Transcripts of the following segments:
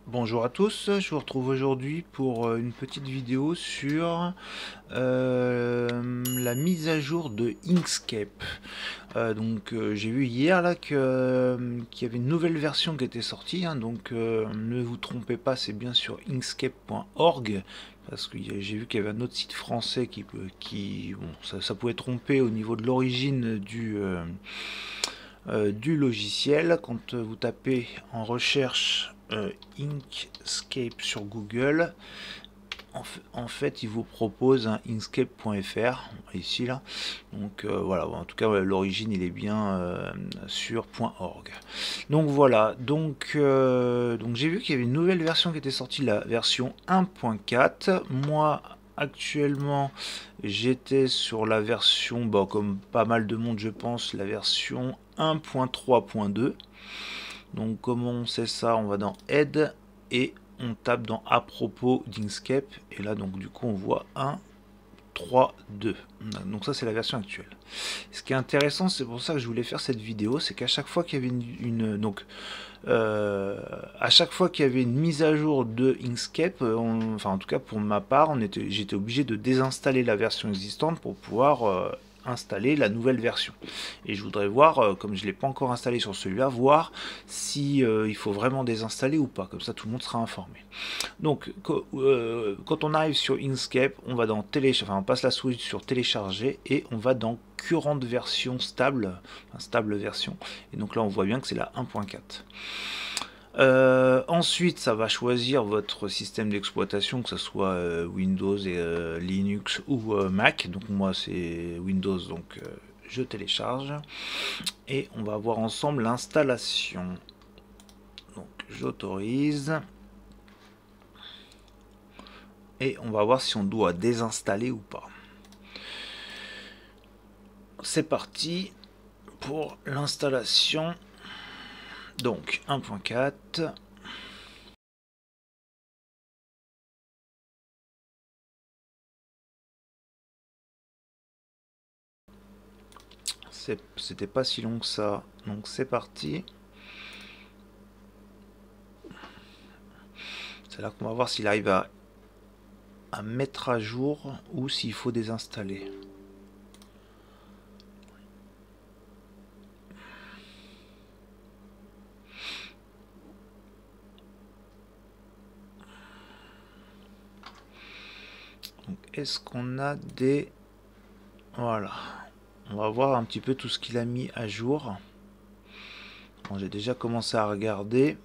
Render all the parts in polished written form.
Bonjour à tous, je vous retrouve aujourd'hui pour une petite vidéo sur la mise à jour de Inkscape. J'ai vu hier là qu'il y avait une nouvelle version qui était sortie, hein, ne vous trompez pas, c'est bien sur inkscape.org, parce que j'ai vu qu'il y avait un autre site français ça pouvait tromper au niveau de l'origine du logiciel. Quand vous tapez en recherche Inkscape sur Google, en fait il vous propose un inkscape.fr ici là. Voilà, en tout cas l'origine il est bien sur .org. Donc voilà, donc j'ai vu qu'il y avait une nouvelle version qui était sortie, la version 1.4. Moi actuellement j'étais sur la version, comme pas mal de monde je pense, la version 1.3.2. Donc comment on sait ça? On va dans Aide et on tape dans à propos d'Inkscape, et là donc du coup on voit 1, 3, 2. Donc ça c'est la version actuelle. Ce qui est intéressant, c'est pour ça que je voulais faire cette vidéo, c'est qu'à chaque fois qu'il y avait à chaque fois qu'il y avait une mise à jour de Inkscape, enfin en tout cas pour ma part, j'étais obligé de désinstaller la version existante pour pouvoir installer la nouvelle version. Et je voudrais voir, comme je ne l'ai pas encore installé sur celui-là, voir si il faut vraiment désinstaller ou pas. Comme ça tout le monde sera informé. Donc quand on arrive sur Inkscape, on va dans télécharger, enfin on passe la souris sur télécharger et on va dans current version stable, enfin, stable version. Et donc là on voit bien que c'est la 1.4. Ensuite, ça va choisir votre système d'exploitation, que ce soit Windows et Linux ou Mac. Donc moi c'est Windows, donc je télécharge. Et on va voir ensemble l'installation. Donc j'autorise. Et on va voir si on doit désinstaller ou pas. C'est parti pour l'installation. Donc 1.4. C'était pas si long que ça. Donc c'est parti. C'est là qu'on va voir s'il arrive à mettre à jour ou s'il faut désinstaller. Donc est-ce qu'on a des... Voilà. On va voir un petit peu tout ce qu'il a mis à jour. Bon, j'ai déjà commencé à regarder.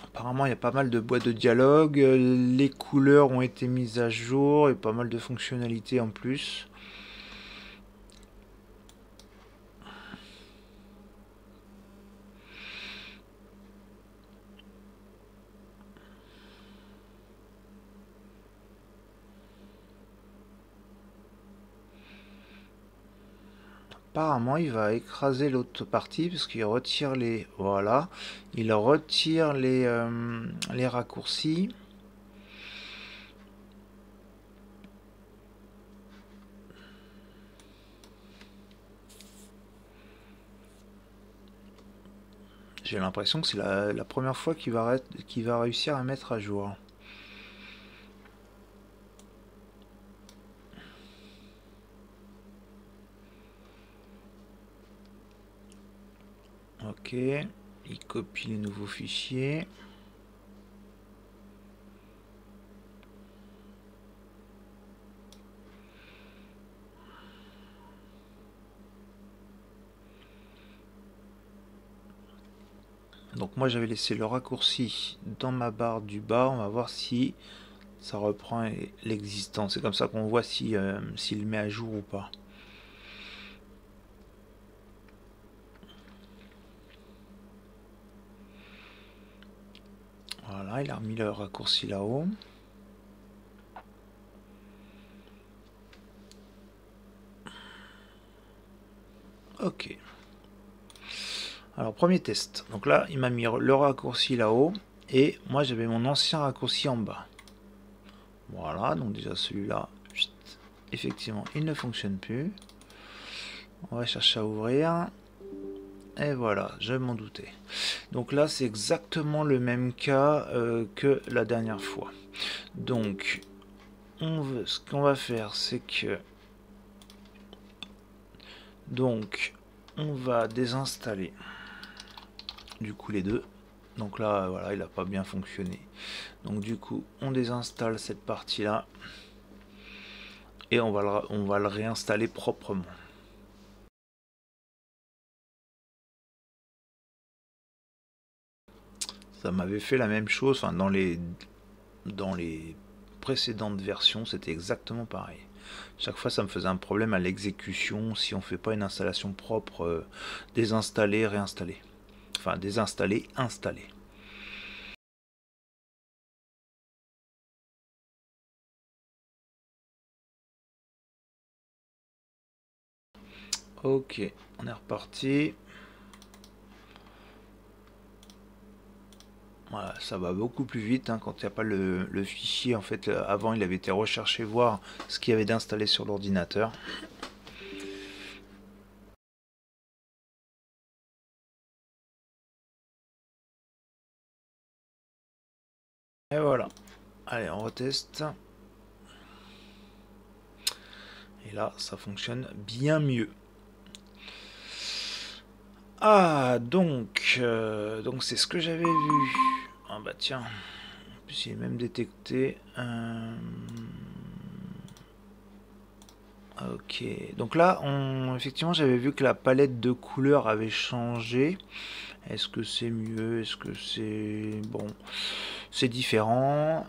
Apparemment, il y a pas mal de boîtes de dialogue. Les couleurs ont été mises à jour et pas mal de fonctionnalités en plus. Apparemment, il va écraser l'autre partie parce qu'il retire les... Voilà. Il retire les raccourcis. J'ai l'impression que c'est la première fois qu'il va réussir à mettre à jour. Ok, il copie les nouveaux fichiers. Donc moi j'avais laissé le raccourci dans ma barre du bas. On va voir si ça reprend l'existant. C'est comme ça qu'on voit si, s'il met à jour ou pas. Voilà, il a remis le raccourci là-haut. Ok. Alors premier test. Donc là, il m'a mis le raccourci là-haut. Et moi j'avais mon ancien raccourci en bas. Voilà, donc déjà celui-là, effectivement, il ne fonctionne plus. On va chercher à ouvrir. Et voilà, je m'en doutais. Donc là, c'est exactement le même cas que la dernière fois. Donc, ce qu'on va faire, c'est que... Donc, on va désinstaller du coup les deux. Donc là, voilà, il n'a pas bien fonctionné. Donc du coup, on désinstalle cette partie-là. Et on va le réinstaller proprement. Ça m'avait fait la même chose, enfin, dans les précédentes versions, c'était exactement pareil. Chaque fois, ça me faisait un problème à l'exécution si on ne fait pas une installation propre, désinstaller, réinstaller. Enfin, désinstaller, installer. Ok, on est reparti. Voilà, ça va beaucoup plus vite hein, quand il n'y a pas le fichier. En fait, avant, il avait été recherché voir ce qu'il y avait d'installé sur l'ordinateur. Et voilà. Allez, on reteste. Et là, ça fonctionne bien mieux. Ah, donc c'est ce que j'avais vu. Ah bah tiens, en plus il est même détecté. Ok, donc là, effectivement, j'avais vu que la palette de couleurs avait changé. Est-ce que c'est mieux? Est-ce que c'est... Bon, c'est différent.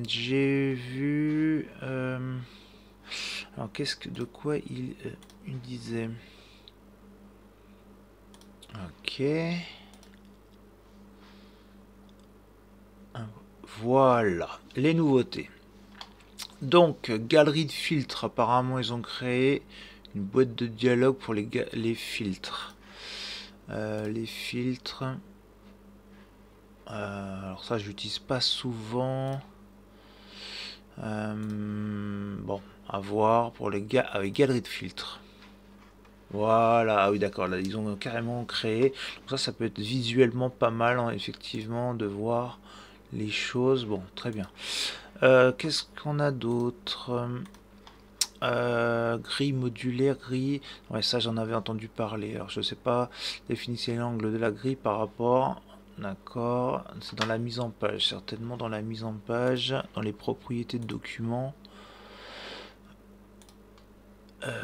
J'ai vu... Alors, de quoi il disait? Ok. Voilà, les nouveautés. Donc, galerie de filtres. Apparemment, ils ont créé une boîte de dialogue pour les filtres. Les filtres. Alors ça, je l'utilise pas souvent. Bon, à voir pour les gars avec galerie de filtres. Voilà, ah oui d'accord, là ils ont carrément créé. Donc ça peut être visuellement pas mal, hein, effectivement, de voir les choses. Bon, très bien. Qu'est-ce qu'on a d'autre? Grille modulaire, grille. Ouais, ça j'en avais entendu parler. Alors je sais pas, définissez l'angle de la grille par rapport. D'accord, c'est dans la mise en page, certainement dans la mise en page, dans les propriétés de documents.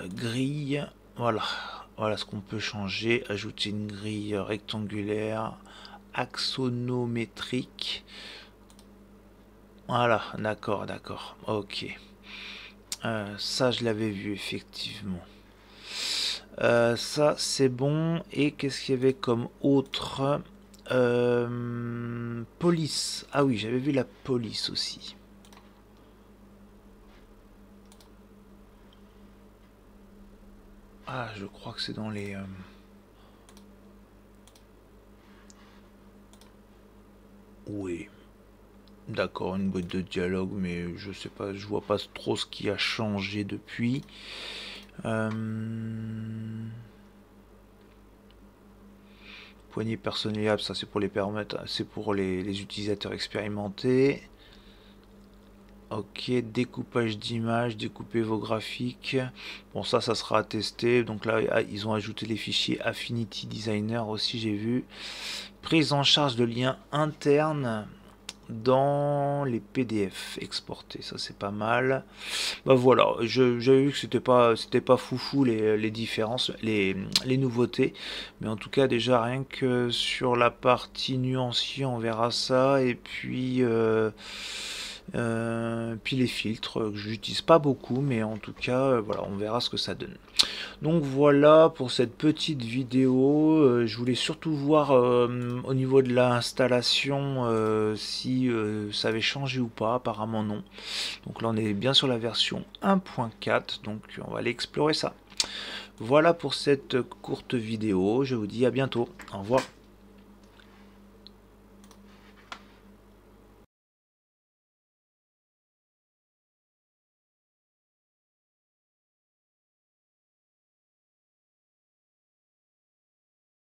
Grille, voilà. Voilà ce qu'on peut changer. Ajouter une grille rectangulaire, axonométrique. Voilà, d'accord, d'accord. Ok. Ça, je l'avais vu, effectivement. Ça, c'est bon. Et qu'est-ce qu'il y avait comme autre? Police. Ah oui, j'avais vu la police aussi. Ah, je crois que c'est dans les... Oui. D'accord, une boîte de dialogue, mais je sais pas, je vois pas trop ce qui a changé depuis. Poignée personnalisable, ça c'est pour les permettre, c'est pour les utilisateurs expérimentés. Ok, découpage d'images, découpez vos graphiques. Bon, ça sera à tester. Donc là, ils ont ajouté les fichiers Affinity Designer aussi, j'ai vu. Prise en charge de liens internes dans les PDF exportés, ça c'est pas mal. Bah voilà, j'avais vu que c'était pas foufou les différences, les nouveautés, mais en tout cas déjà rien que sur la partie nuancier on verra ça, et puis les filtres que j'utilise pas beaucoup, mais en tout cas voilà, on verra ce que ça donne. Donc voilà pour cette petite vidéo. Je voulais surtout voir au niveau de l'installation si ça avait changé ou pas. Apparemment non. Donc là on est bien sur la version 1.4, donc on va aller explorer ça. Voilà pour cette courte vidéo. Je vous dis à bientôt. Au revoir.